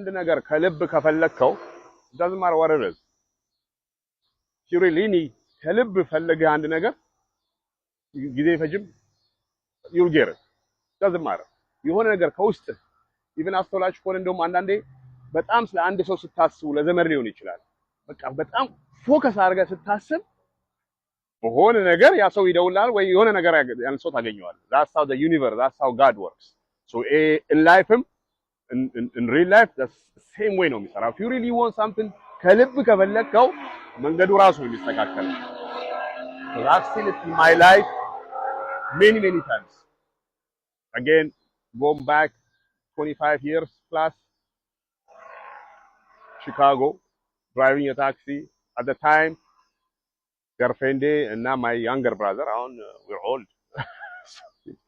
አንድ ነገር ከልብ ከፈለከው doesn't matter what it is. If you really need ከልብ ፈልገህ አንድ ነገር ጊዜ ፈጅም you'll get it. doesn't matter. የሆነ ነገር ከውስጥ even አስተውላችሁ ከሆነ እንደውም አንዳንዴ በጣም ስለ አንድ ሰው ስታስቡ ለዘመድ ሊሆን ይችላል። በቃ በጣም ፎከስ አድርገህ ስታስብ በሆነ ነገር ያ ሰው ይደውላል ወይ የሆነ ነገር ያን ሰው ታገኘዋለህ። That's how the universe, that's how God works. So in life in real life the same way ነው የሚሰራው. If you really want something ከልብ ከፈለከው መንገዱ ራሱ ነው የሚስተካከለው. So I've seen it in my life many times. Again, going back 25 years plus, Chicago, driving a taxi. At the time, girlfriend and now my younger brother, we're old,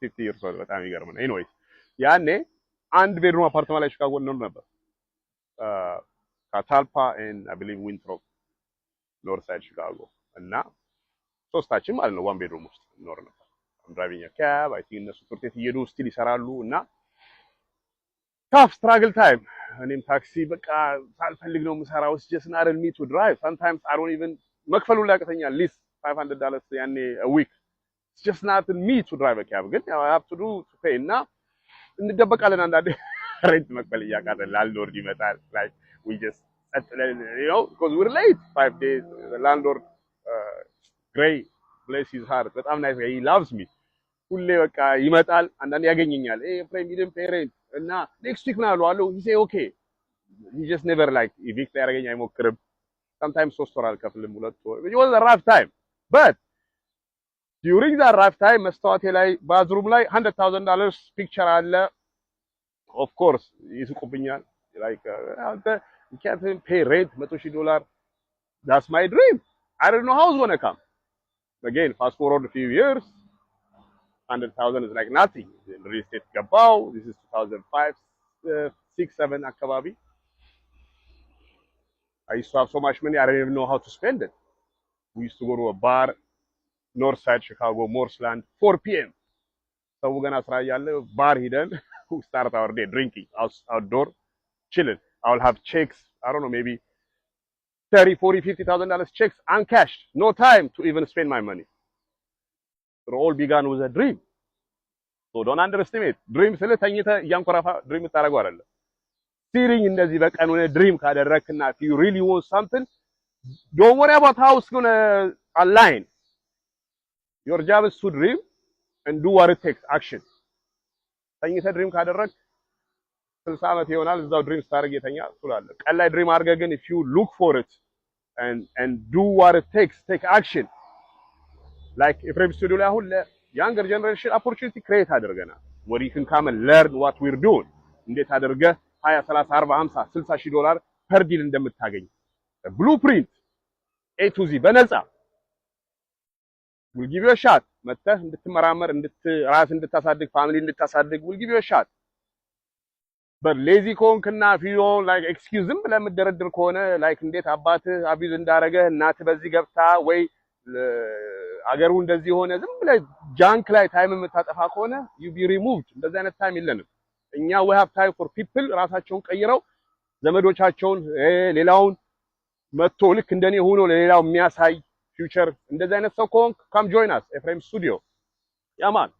50 years old, በጣም ይገርም ነው. Anyways, ያኔ አንድ ቤድሩም አፓርትመንት ላይ ሺካጎ እንኖር ነበር. ካታልፓ and I believe Winthrop, north side Chicago. እና ሶስታችን ማለት ነው ዋን ቤድሩም ውስጥ እንኖር ነበር. I'm driving a cab. I think እነሱ ትምህርት ቤት እየሄዱ ስቲል ይሰራሉ እና tough struggle time. እኔም ታክሲ በቃ ሳልፈልግ ነው የምሰራው. It's just not in me to drive. Sometimes I don't even መክፈሉ ላይ ያቅተኛል. Least $500 ያኔ a week. It's just not in me to drive a cab. ግን I have to pay እና እንደደበቃለን አንዳንዴ ሬንት መክፈል እያቃተን ላንድሎርድ ይመጣል. Like we just you know because we're late 5 days. The landlord great, bless his heart, በጣም nice guy, he loves me. ሁሌ በቃ ይመጣል አንዳንዴ ያገኘኛል. ፍሬም ይደም ፔሬንት እና next week ነው አለው. he say okay. He just never like evict ያደርገኝ አይሞክርም. Sometimes 3 ወር አልከፍልም 2 ወር. It was a rough time. But during that rough time መስታወቴ ላይ ባዝሩም ላይ $100,000 ፒክቸር አለ. Of course ይስቁብኛል. Like you can't even pay rent $100,000. That's my dream. I don't know how it's gonna come. Again, fast forward a few years, 100,000 is like nothing. In real estate ገባው. This is 2005, 6, 7 አካባቢ. I used to have so much money, I didn't even know how to spend it. We used to go to a bar, north side Chicago, Morseland, 4 p.m. So we're gonna try bar hidden. We start our day drinking outdoor, chilling. I'll have checks, I don't know, maybe $30,000, $40,000, $50,000 checks uncashed. No time to even spend my money. It all began with a dream. So don't underestimate. Dream ስለ ተኝተህ እያንኮራፋ dream ታደርገው አይደለም. Steering እንደዚህ በቀን ሆነ dream ካደረክና if you really want something, don't worry about how it's going to align. Your job is to dream and do what it takes, action. ተኝተህ dream ካደረክ 60 ዓመት ይሆናል እዛው dream ስታደርግ የተኛ ትላለህ. ቀን ላይ dream አድርገህ ግን if you look for it and do what it takes, take action. Like Ephraim Studio ላይ አሁን ለyounger generation opportunity create አድርገናል. Where you can come and learn what we're doing. እንዴት አድርገህ 20 30 40 50 $60,000 ዶላር per deal እንደምታገኝ blueprint A to Z በነፃ will give you a shot. መተህ እንድትመራመር ራስ እንድታሳድግ ፋሚሊ እንድታሳድግ will give you a shot. but lazy ከሆንክና if you don't like excuse ዝም ብለህ የምትደረድር ከሆነ like እንዴት አባትህ አቢዝ እንዳረገ እናትህ በዚህ ገብታ ወይ አገሩ እንደዚህ ሆነ ዝም ብለህ ጃንክ ላይ ታይም የምታጠፋ ከሆነ you be removed. እንደዚህ አይነት ታይም የለንም እኛ. we have time for people ራሳቸውን ቀይረው ዘመዶቻቸውን ሌላውን መጥቶ ልክ እንደኔ ሆኖ ለሌላው የሚያሳይ ፊውቸር እንደዚህ አይነት ሰው ከሆንክ come join us Ephraim Studio. Yeah man.